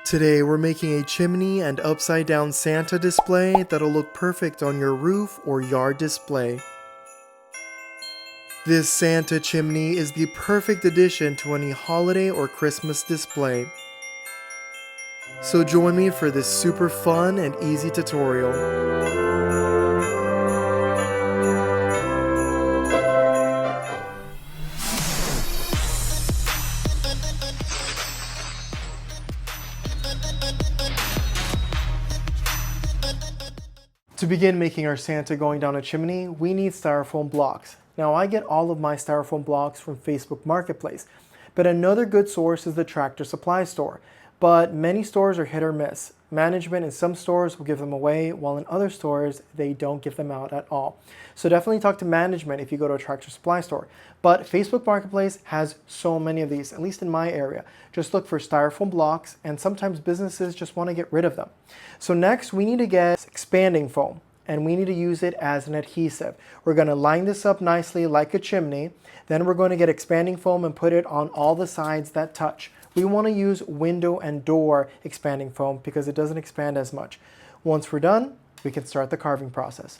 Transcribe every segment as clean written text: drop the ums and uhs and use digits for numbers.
Today we're making a chimney and upside down Santa display that'll look perfect on your roof or yard display. This Santa chimney is the perfect addition to any holiday or Christmas display. So join me for this super fun and easy tutorial. To begin making our Santa going down a chimney, we need styrofoam blocks. Now I get all of my styrofoam blocks from Facebook Marketplace, but another good source is the Tractor Supply store. But many stores are hit or miss. Management in some stores will give them away, while in other stores they don't give them out at all. So definitely talk to management if you go to a Tractor Supply store. But Facebook Marketplace has so many of these, at least in my area. Just look for styrofoam blocks, and sometimes businesses just want to get rid of them. So next we need to get expanding foam, and we need to use it as an adhesive. We're going to line this up nicely like a chimney. Then we're going to get expanding foam and put it on all the sides that touch. We want to use window and door expanding foam because it doesn't expand as much. Once we're done, we can start the carving process.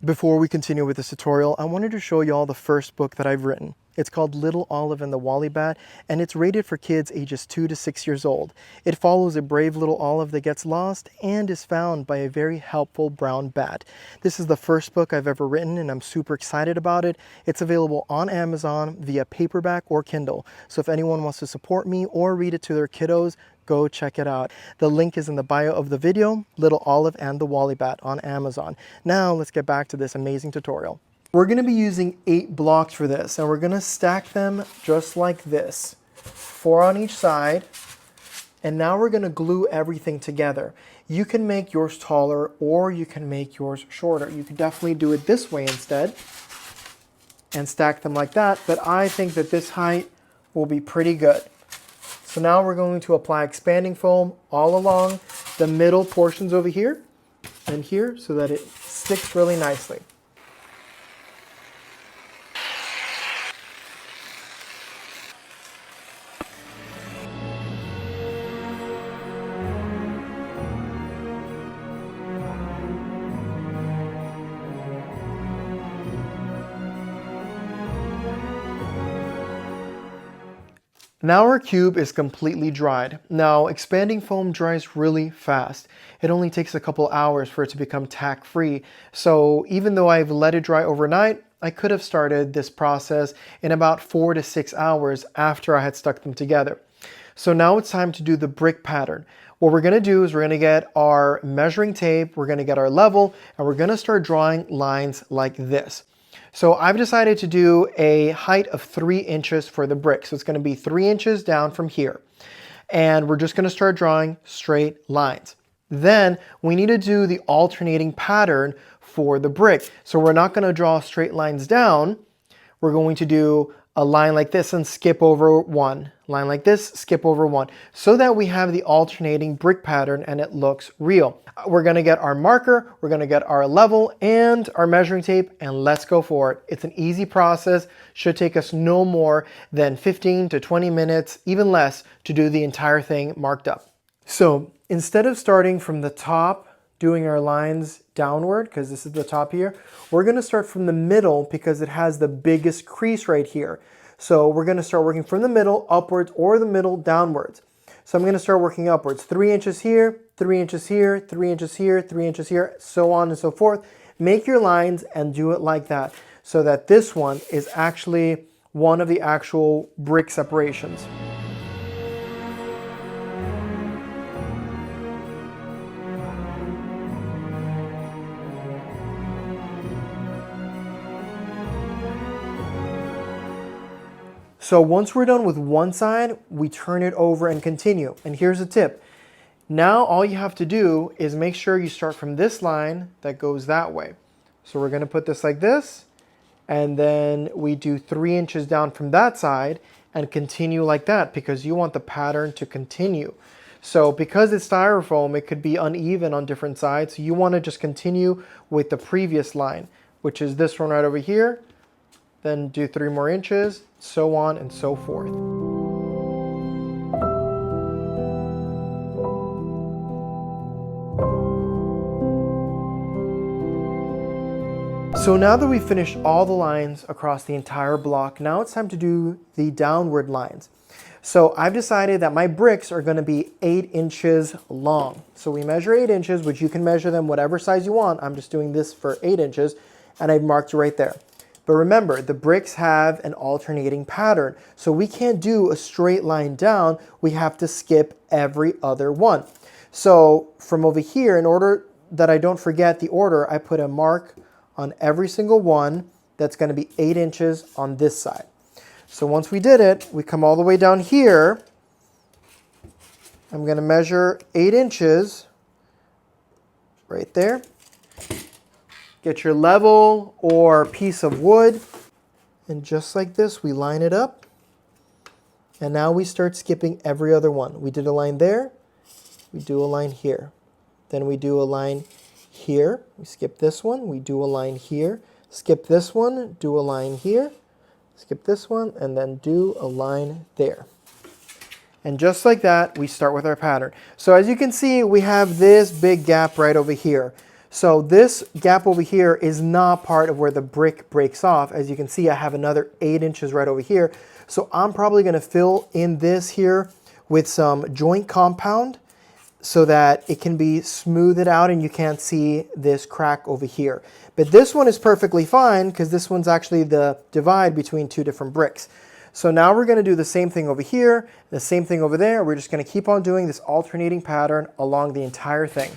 Before we continue with this tutorial, I wanted to show you all the first book that I've written. It's called Little Olive and the Wally Bat, and it's rated for kids ages 2 to 6 years old. It follows a brave little olive that gets lost and is found by a very helpful brown bat. This is the first book I've ever written, and I'm super excited about it. It's available on Amazon via paperback or Kindle. So if anyone wants to support me or read it to their kiddos, go check it out. The link is in the bio of the video, Little Olive and the Wally Bat on Amazon. Now let's get back to this amazing tutorial. We're going to be using 8 blocks for this, and we're going to stack them just like this, 4 on each side, and now we're going to glue everything together. You can make yours taller or you can make yours shorter. You can definitely do it this way instead and stack them like that, but I think that this height will be pretty good. So now we're going to apply expanding foam all along the middle portions over here and here so that it sticks really nicely. Now our cube is completely dried. Now expanding foam dries really fast. It only takes a couple hours for it to become tack free. So even though I've let it dry overnight, I could have started this process in about 4 to 6 hours after I had stuck them together. So now it's time to do the brick pattern. What we're going to do is we're going to get our measuring tape, we're going to get our level, and we're going to start drawing lines like this. So I've decided to do a height of 3 inches for the brick. So it's going to be 3 inches down from here. And we're just going to start drawing straight lines. Then we need to do the alternating pattern for the brick. So we're not going to draw straight lines down. We're going to do a line like this and skip over one. Line like this, skip over one. So that we have the alternating brick pattern and it looks real. We're going to get our marker, we're going to get our level and our measuring tape, and let's go for it. It's an easy process. Should take us no more than 15 to 20 minutes, even less, to do the entire thing marked up. So instead of starting from the top, doing our lines downward, because this is the top here, we're going to start from the middle because it has the biggest crease right here. So we're going to start working from the middle upwards or the middle downwards. So I'm going to start working upwards. 3 inches here, 3 inches here, 3 inches here, 3 inches here, so on and so forth. Make your lines and do it like that so that this one is actually one of the actual brick separations. So once we're done with one side, we turn it over and continue. And here's a tip. Now all you have to do is make sure you start from this line that goes that way. So we're going to put this like this, and then we do 3 inches down from that side and continue like that because you want the pattern to continue. So because it's styrofoam, it could be uneven on different sides. So you want to just continue with the previous line, which is this one right over here. Then do 3 more inches, so on and so forth. So now that we've finished all the lines across the entire block, now it's time to do the downward lines. So I've decided that my bricks are going to be 8 inches long. So we measure 8 inches, which you can measure them whatever size you want. I'm just doing this for 8 inches, and I've marked it right there. But remember, the bricks have an alternating pattern, so we can't do a straight line down. We have to skip every other one. So from over here, in order that I don't forget the order, I put a mark on every single one that's going to be 8 inches on this side. So once we did it, we come all the way down here. I'm going to measure 8 inches right there. Get your level or piece of wood, and just like this, we line it up. And now we start skipping every other one. We did a line there, we do a line here. Then we do a line here, we skip this one, we do a line here, skip this one, do a line here, skip this one, and then do a line there. And just like that, we start with our pattern. So as you can see, we have this big gap right over here. So this gap over here is not part of where the brick breaks off. As you can see, I have another 8 inches right over here. So I'm probably going to fill in this here with some joint compound so that it can be smoothed out and you can't see this crack over here. But this one is perfectly fine because this one's actually the divide between two different bricks. So now we're going to do the same thing over here, the same thing over there. We're just going to keep on doing this alternating pattern along the entire thing.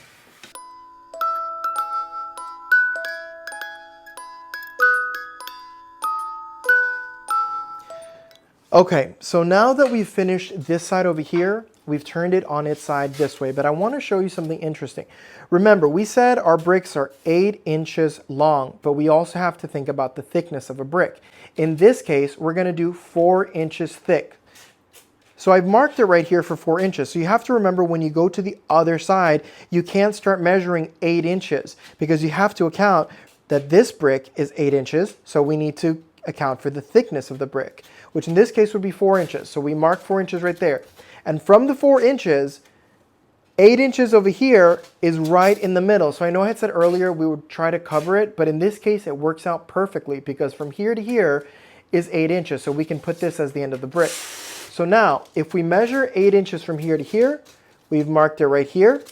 Okay, so now that we've finished this side over here, we've turned it on its side this way, but I want to show you something interesting. Remember, we said our bricks are 8 inches long, but we also have to think about the thickness of a brick. In this case, we're going to do 4 inches thick. So I've marked it right here for 4 inches. So you have to remember when you go to the other side, you can't start measuring 8 inches because you have to account that this brick is 8 inches, so we need to account for the thickness of the brick, which in this case would be 4 inches. So we mark 4 inches right there. And from the 4 inches, 8 inches over here is right in the middle. So I know I had said earlier we would try to cover it, but in this case it works out perfectly because from here to here is 8 inches. So we can put this as the end of the brick. So now if we measure 8 inches from here to here, we've marked it right here.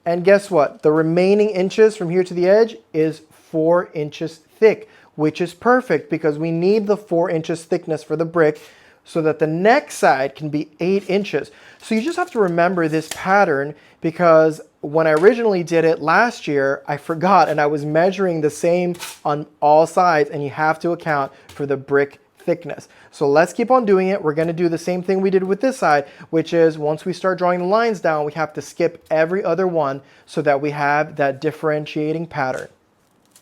And guess what? The remaining inches from here to the edge is 4 inches thick, which is perfect because we need the 4 inches thickness for the brick so that the next side can be 8 inches. So you just have to remember this pattern because when I originally did it last year, I forgot and I was measuring the same on all sides, and you have to account for the brick thickness. So let's keep on doing it. We're going to do the same thing we did with this side, which is once we start drawing the lines down, we have to skip every other one so that we have that differentiating pattern.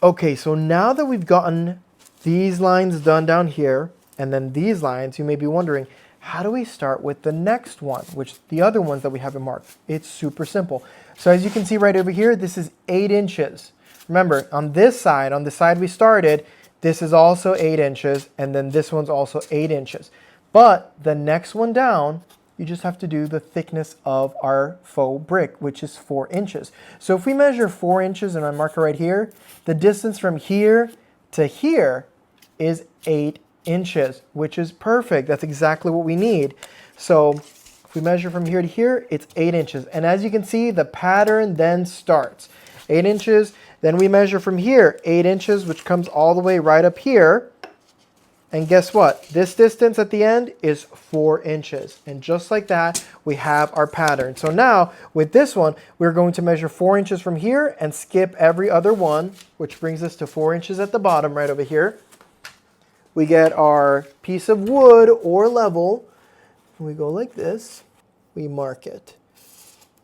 Okay, so now that we've gotten these lines done down here, and then these lines, you may be wondering, how do we start with the next one, which the other ones that we haven't marked? It's super simple. So as you can see right over here, this is 8 inches. Remember, on this side, on the side we started, this is also 8 inches, and then this one's also 8 inches. But the next one down, you just have to do the thickness of our faux brick, which is 4 inches. So if we measure 4 inches and I mark it right here, the distance from here to here is 8 inches, which is perfect. That's exactly what we need. So if we measure from here to here, it's 8 inches. And as you can see, the pattern then starts. 8 inches, then we measure from here, 8 inches, which comes all the way right up here. And guess what? This distance at the end is 4 inches. And just like that, we have our pattern. So now with this one, we're going to measure 4 inches from here and skip every other one, which brings us to 4 inches at the bottom right over here. We get our piece of wood or level. We go like this. We mark it.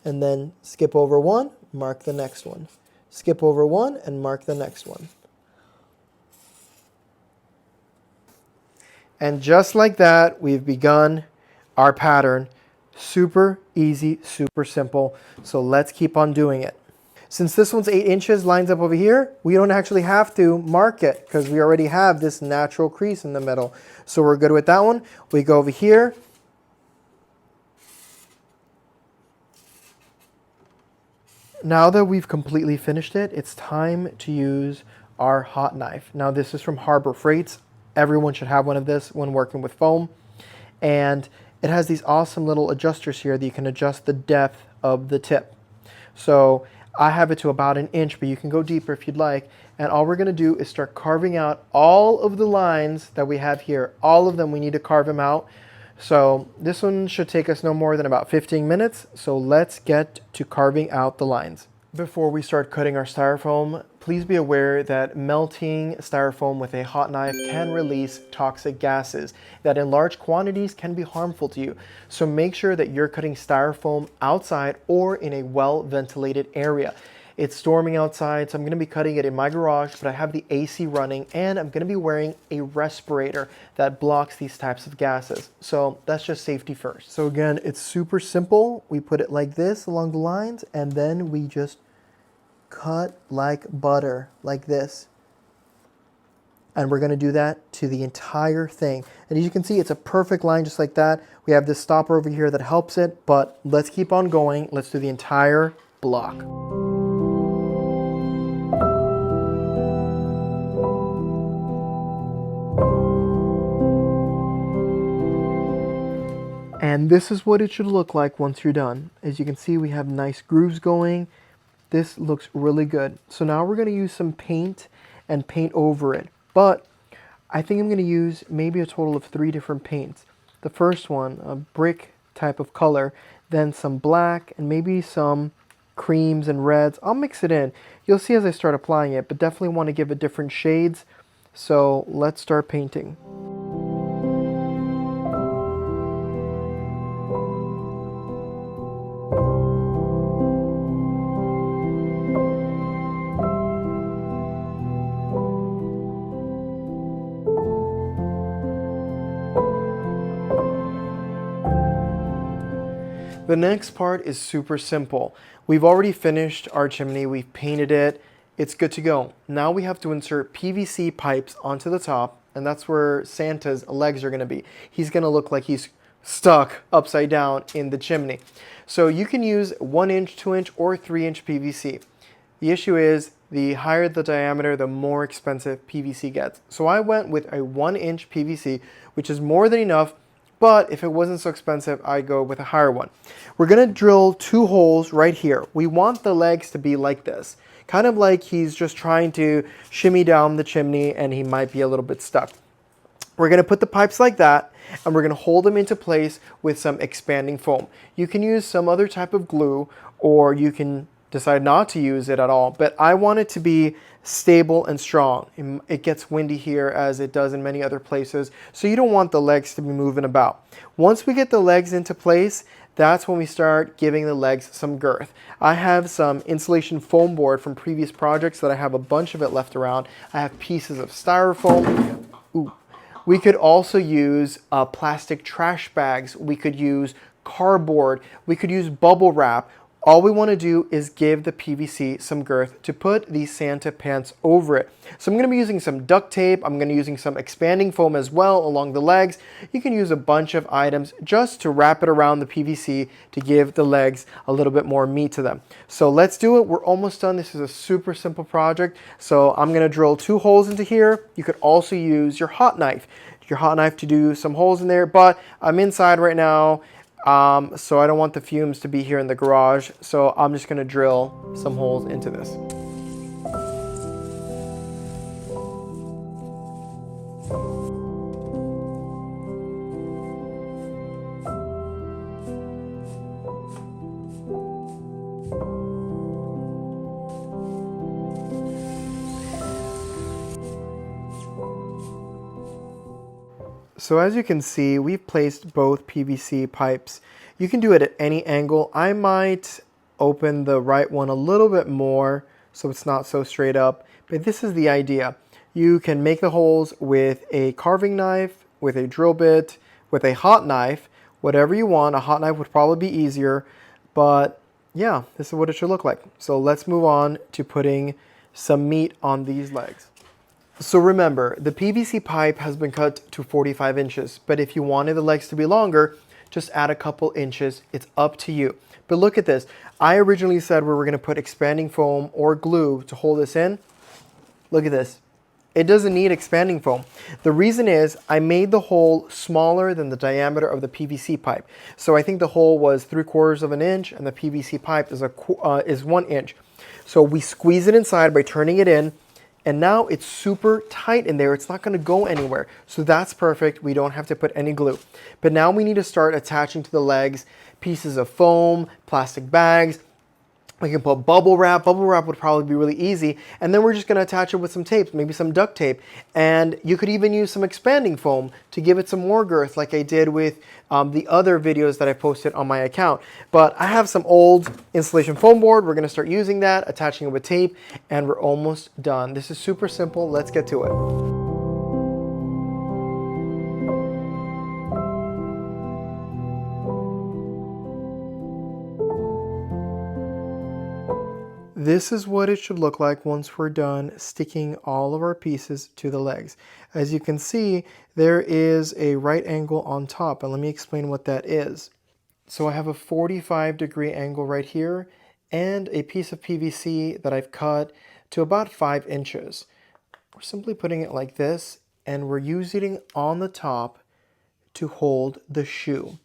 And then skip over one, mark the next one. Skip over one and mark the next one. And just like that, we've begun our pattern. Super easy, super simple. So let's keep on doing it. Since this one's 8 inches, lines up over here, we don't actually have to mark it because we already have this natural crease in the middle. So we're good with that one. We go over here. Now that we've completely finished it, it's time to use our hot knife. Now this is from Harbor Freights. Everyone should have one of this when working with foam. And it has these awesome little adjusters here that you can adjust the depth of the tip. So I have it to about 1 inch, but you can go deeper if you'd like. And all we're gonna do is start carving out all of the lines that we have here. All of them, we need to carve them out. So this one should take us no more than about 15 minutes. So let's get to carving out the lines. Before we start cutting our styrofoam, please be aware that melting styrofoam with a hot knife can release toxic gases that in large quantities can be harmful to you. So make sure that you're cutting styrofoam outside or in a well-ventilated area. It's storming outside, so I'm going to be cutting it in my garage, but I have the AC running and I'm going to be wearing a respirator that blocks these types of gases. So that's just safety first. So again, it's super simple. We put it like this along the lines and then we just cut like butter, like this. And we're going to do that to the entire thing. And as you can see, it's a perfect line just like that. We have this stopper over here that helps it, but let's keep on going. Let's do the entire block. And this is what it should look like once you're done. As you can see, we have nice grooves going. This looks really good. So now we're going to use some paint and paint over it. But I think I'm going to use maybe a total of 3 different paints. The first one, a brick type of color, then some black and maybe some creams and reds. I'll mix it in. You'll see as I start applying it, but definitely want to give it different shades. So let's start painting. The next part is super simple. We've already finished our chimney, we've painted it, it's good to go. Now we have to insert PVC pipes onto the top, and that's where Santa's legs are gonna be. He's gonna look like he's stuck upside down in the chimney. So you can use 1 inch, 2 inch, or 3 inch PVC. The issue is the higher the diameter, the more expensive PVC gets. So I went with a 1 inch PVC, which is more than enough. But if it wasn't so expensive, I'd go with a higher one. We're gonna drill 2 holes right here. We want the legs to be like this. Kind of like he's just trying to shimmy down the chimney and he might be a little bit stuck. We're gonna put the pipes like that and we're gonna hold them into place with some expanding foam. You can use some other type of glue or you can decide not to use it at all, but I want it to be stable and strong. It gets windy here as it does in many other places, so you don't want the legs to be moving about. Once we get the legs into place, that's when we start giving the legs some girth. I have some insulation foam board from previous projects that I have a bunch of it left around. I have pieces of styrofoam. Ooh. We could also use plastic trash bags. We could use cardboard. We could use bubble wrap. All we want to do is give the PVC some girth to put these Santa pants over it. So I'm going to be using some duct tape. I'm going to be using some expanding foam as well along the legs. You can use a bunch of items just to wrap it around the PVC to give the legs a little bit more meat to them. So let's do it. We're almost done. This is a super simple project. So I'm going to drill 2 holes into here. You could also use your hot knife to do some holes in there, but I'm inside right now. So I don't want the fumes to be here in the garage, so I'm just going to drill some holes into this. So as you can see, we've placed both PVC pipes. You can do it at any angle. I might open the right one a little bit more so it's not so straight up, but this is the idea. You can make the holes with a carving knife, with a drill bit, with a hot knife, whatever you want. A hot knife would probably be easier, but yeah, this is what it should look like. So let's move on to putting some meat on these legs. So remember, the PVC pipe has been cut to 45 inches, but if you wanted the legs to be longer, just add a couple inches. It's up to you. But look at this. I originally said we were going to put expanding foam or glue to hold this in. Look at this. It doesn't need expanding foam. The reason is I made the hole smaller than the diameter of the PVC pipe. So I think the hole was 3/4 of an inch and the PVC pipe is 1 inch. So we squeeze it inside by turning it in, and now it's super tight in there. It's not gonna go anywhere. So that's perfect. We don't have to put any glue. But now we need to start attaching to the legs pieces of foam, plastic bags. We can put bubble wrap. Bubble wrap would probably be really easy. And then we're just gonna attach it with some tape, maybe some duct tape. And you could even use some expanding foam to give it some more girth, like I did with the other videos that I posted on my account. But I have some old insulation foam board. We're gonna start using that, attaching it with tape, and we're almost done. This is super simple. Let's get to it. This is what it should look like once we're done sticking all of our pieces to the legs. As you can see, there is a right angle on top, and let me explain what that is. So I have a 45-degree angle right here and a piece of PVC that I've cut to about 5 inches. We're simply putting it like this, and we're using it on the top to hold the shoe.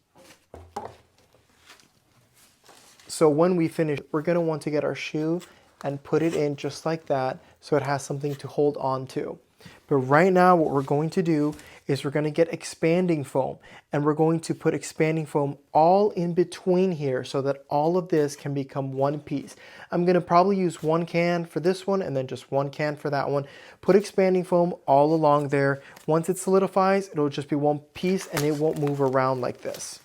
So when we finish, we're going to want to get our shoe and put it in just like that so it has something to hold on to. But right now what we're going to do is we're going to get expanding foam, and we're going to put expanding foam all in between here so that all of this can become one piece. I'm going to probably use 1 can for this one and then just 1 can for that one. Put expanding foam all along there. Once it solidifies, it'll just be one piece and it won't move around like this.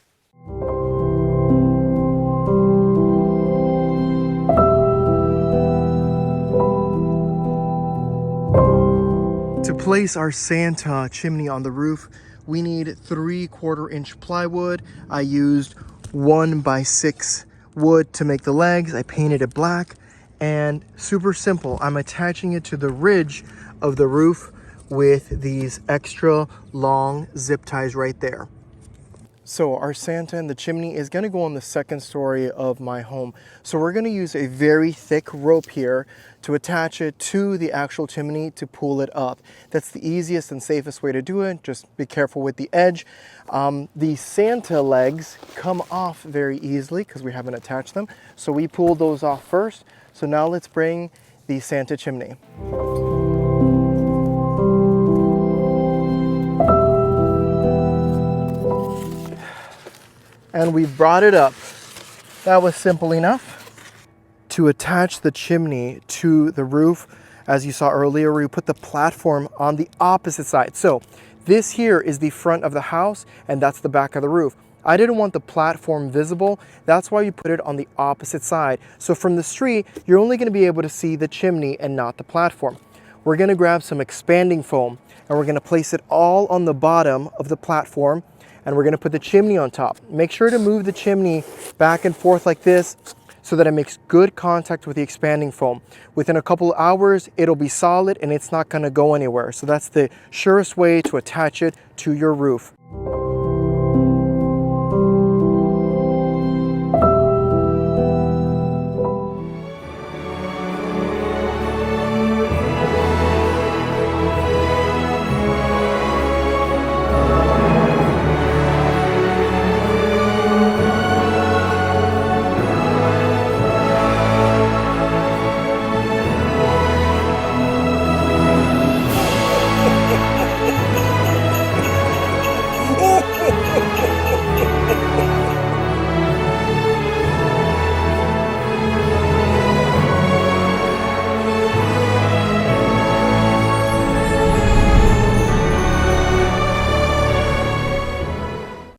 To place our Santa chimney on the roof, we need 3/4 inch plywood. I used 1x6 wood to make the legs. I painted it black, and super simple. I'm attaching it to the ridge of the roof with these extra long zip ties right there. So our Santa and the chimney is going to go on the 2nd story of my home. So we're going to use a very thick rope here to attach it to the actual chimney to pull it up. That's the easiest and safest way to do it. Just be careful with the edge. The Santa legs come off very easily because we haven't attached them. So we pulled those off first. So now let's bring the Santa chimney. And we brought it up. That was simple enough. To attach the chimney to the roof, as you saw earlier, we put the platform on the opposite side. So this here is the front of the house, and that's the back of the roof. I didn't want the platform visible. That's why you put it on the opposite side. So from the street, you're only going to be able to see the chimney and not the platform. We're going to grab some expanding foam, and we're going to place it all on the bottom of the platform, and we're going to put the chimney on top. Make sure to move the chimney back and forth like this so that it makes good contact with the expanding foam. Within a couple of hours, it'll be solid and it's not going to go anywhere. So that's the surest way to attach it to your roof.